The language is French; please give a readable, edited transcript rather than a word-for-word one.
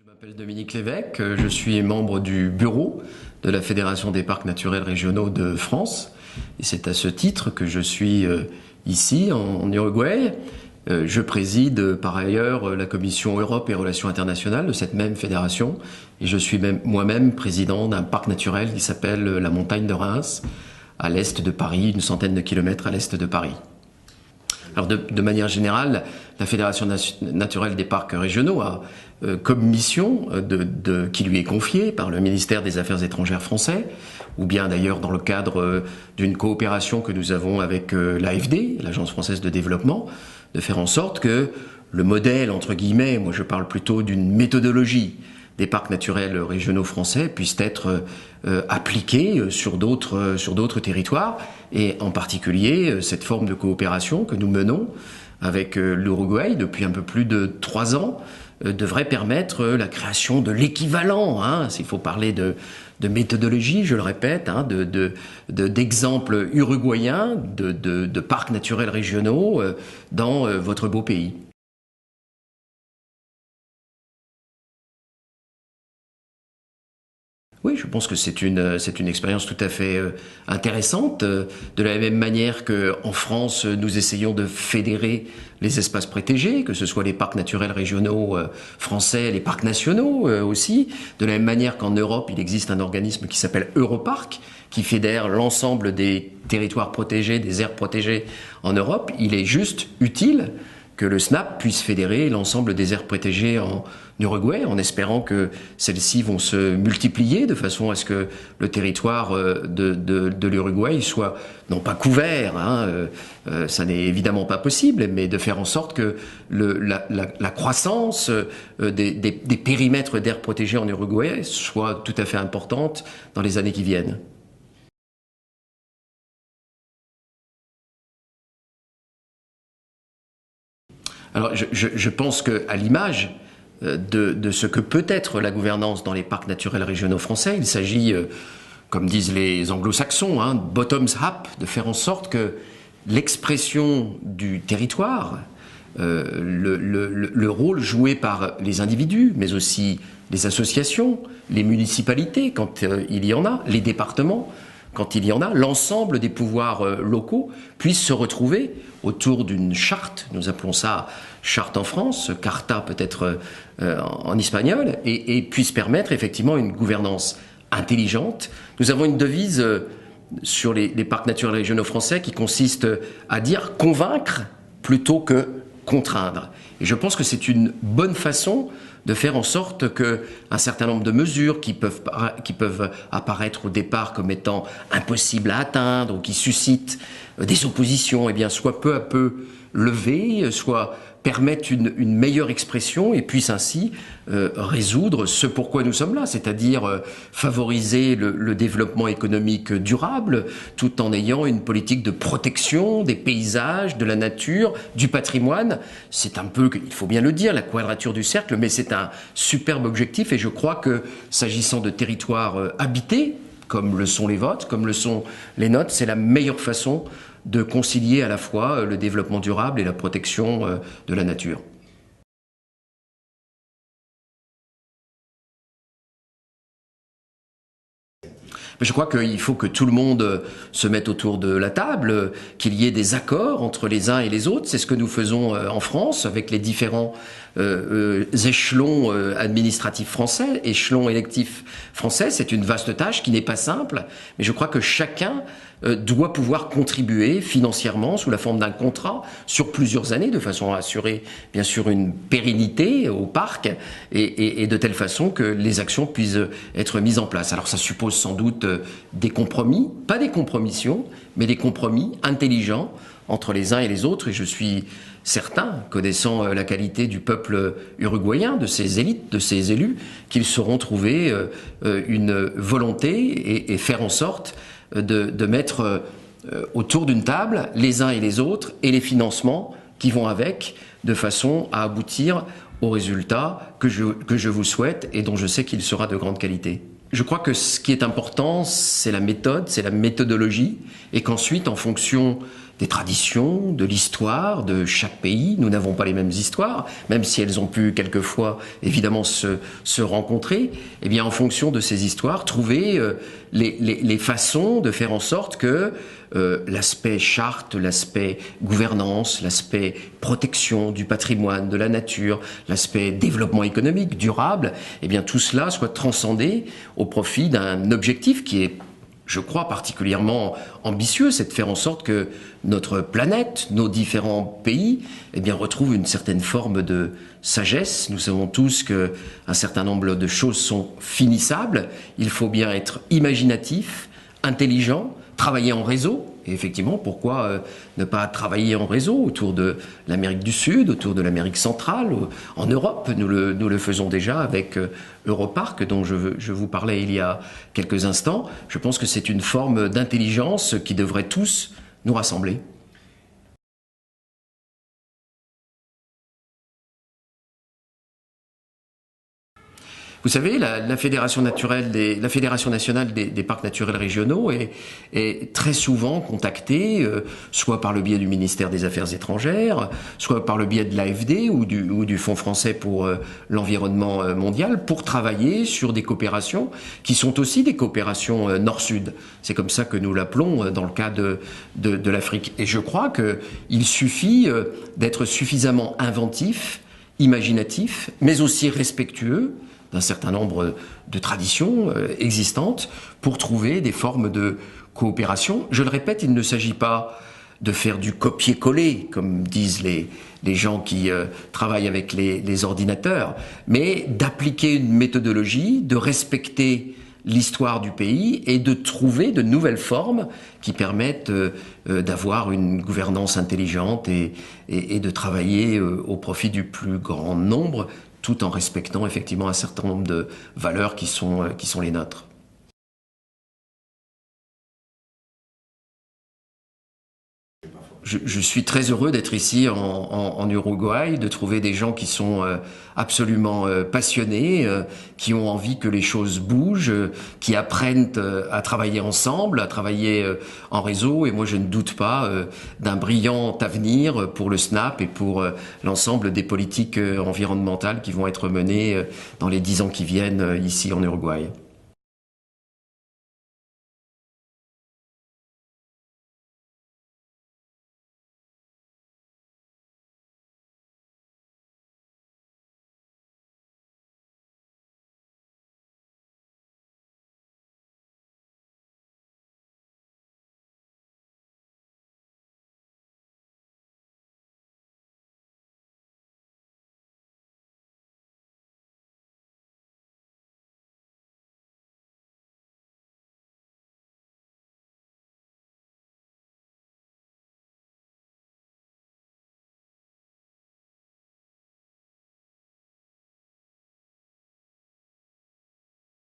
Je m'appelle Dominique Lévesque, je suis membre du bureau de la Fédération des parcs naturels régionaux de France. Et c'est à ce titre que je suis ici, en Uruguay. Je préside par ailleurs la commission Europe et Relations internationales de cette même fédération. Et je suis moi-même président d'un parc naturel qui s'appelle la Montagne de Reims, à l'est de Paris, une centaine de kilomètres à l'est de Paris. Alors de manière générale, la Fédération naturelle des parcs régionaux a comme mission qui lui est confiée par le ministère des Affaires étrangères français, ou bien d'ailleurs dans le cadre d'une coopération que nous avons avec l'AFD, l'Agence française de développement, de faire en sorte que le modèle, entre guillemets, moi je parle plutôt d'une méthodologie des parcs naturels régionaux français puissent être appliqués sur d'autres territoires, et en particulier cette forme de coopération que nous menons avec l'Uruguay depuis un peu plus de 3 ans devrait permettre la création de l'équivalent, s'il faut parler de méthodologie, je le répète, d'exemples uruguayens de parcs naturels régionaux dans votre beau pays. Oui, je pense que c'est une expérience tout à fait intéressante. De la même manière qu'en France, nous essayons de fédérer les espaces protégés, que ce soit les parcs naturels régionaux français, les parcs nationaux aussi. De la même manière qu'en Europe, il existe un organisme qui s'appelle Europarc, qui fédère l'ensemble des territoires protégés, des aires protégées en Europe. Il est juste utile que le SNAP puisse fédérer l'ensemble des aires protégées en Uruguay, en espérant que celles-ci vont se multiplier de façon à ce que le territoire de l'Uruguay soit non pas couvert, ça n'est évidemment pas possible, mais de faire en sorte que la croissance des périmètres d'aires protégées en Uruguay soit tout à fait importante dans les années qui viennent. Alors, je pense qu'à l'image de ce que peut être la gouvernance dans les parcs naturels régionaux français, il s'agit, comme disent les anglo-saxons, bottoms up, de faire en sorte que l'expression du territoire, le rôle joué par les individus, mais aussi les associations, les municipalités, quand il y en a, les départements, quand il y en a, l'ensemble des pouvoirs locaux puissent se retrouver autour d'une charte, nous appelons ça charte en France, carta peut-être en espagnol, et puissent permettre effectivement une gouvernance intelligente. Nous avons une devise sur les parcs naturels régionaux français qui consiste à dire convaincre plutôt que contraindre. Et je pense que c'est une bonne façon de faire en sorte qu'un certain nombre de mesures qui peuvent apparaître au départ comme étant impossibles à atteindre ou qui suscitent des oppositions, soient peu à peu levées, soit permettent une meilleure expression et puissent ainsi résoudre ce pourquoi nous sommes là, c'est-à-dire favoriser le développement économique durable tout en ayant une politique de protection des paysages, de la nature, du patrimoine. C'est un peu, il faut bien le dire, la quadrature du cercle, mais c'est un superbe objectif et je crois que s'agissant de territoires habités, comme le sont les vôtres, comme le sont les nôtres, c'est la meilleure façon de concilier à la fois le développement durable et la protection de la nature. Je crois qu'il faut que tout le monde se mette autour de la table, qu'il y ait des accords entre les uns et les autres. C'est ce que nous faisons en France avec les différents échelons administratifs français, échelons électifs français. C'est une vaste tâche qui n'est pas simple, mais je crois que chacun doit pouvoir contribuer financièrement sous la forme d'un contrat sur plusieurs années de façon à assurer bien sûr une pérennité au parc et de telle façon que les actions puissent être mises en place. Alors ça suppose sans doute des compromis, pas des compromissions, mais des compromis intelligents entre les uns et les autres et je suis certain, connaissant la qualité du peuple uruguayen, de ses élites, de ses élus, qu'ils sauront trouver une volonté et faire en sorte de mettre autour d'une table les uns et les autres et les financements qui vont avec, de façon à aboutir au résultat que je vous souhaite et dont je sais qu'il sera de grande qualité. Je crois que ce qui est important, c'est la méthode, c'est la méthodologie, et qu'ensuite, en fonction des traditions, de l'histoire de chaque pays. Nous n'avons pas les mêmes histoires, même si elles ont pu quelquefois évidemment se rencontrer. Eh bien, en fonction de ces histoires, trouver les façons de faire en sorte que l'aspect charte, l'aspect gouvernance, l'aspect protection du patrimoine, de la nature, l'aspect développement économique durable, eh bien tout cela soit transcendé au profit d'un objectif qui est, je crois, particulièrement ambitieux, c'est de faire en sorte que notre planète, nos différents pays, eh bien, retrouvent une certaine forme de sagesse. Nous savons tous qu'un certain nombre de choses sont finissables. Il faut bien être imaginatif, intelligent, travailler en réseau. Et effectivement, pourquoi ne pas travailler en réseau autour de l'Amérique du Sud, autour de l'Amérique centrale, en Europe. Nous le faisons déjà avec Europarc, dont je vous parlais il y a quelques instants. Je pense que c'est une forme d'intelligence qui devrait tous nous rassembler. Vous savez, la Fédération nationale des parcs naturels régionaux est très souvent contactée, soit par le biais du ministère des Affaires étrangères, soit par le biais de l'AFD ou du Fonds français pour l'environnement mondial, pour travailler sur des coopérations qui sont aussi des coopérations nord-sud. C'est comme ça que nous l'appelons dans le cas de l'Afrique. Et je crois qu'il suffit d'être suffisamment inventif, imaginatif, mais aussi respectueux d'un certain nombre de traditions existantes pour trouver des formes de coopération. Je le répète, il ne s'agit pas de faire du copier-coller, comme disent les gens qui travaillent avec les ordinateurs, mais d'appliquer une méthodologie, de respecter l'histoire du pays et de trouver de nouvelles formes qui permettent d'avoir une gouvernance intelligente et de travailler au profit du plus grand nombre, tout en respectant effectivement un certain nombre de valeurs qui sont les nôtres. Je suis très heureux d'être ici en Uruguay, de trouver des gens qui sont absolument passionnés, qui ont envie que les choses bougent, qui apprennent à travailler ensemble, à travailler en réseau. Et moi, je ne doute pas d'un brillant avenir pour le SNAP et pour l'ensemble des politiques environnementales qui vont être menées dans les 10 ans qui viennent ici en Uruguay.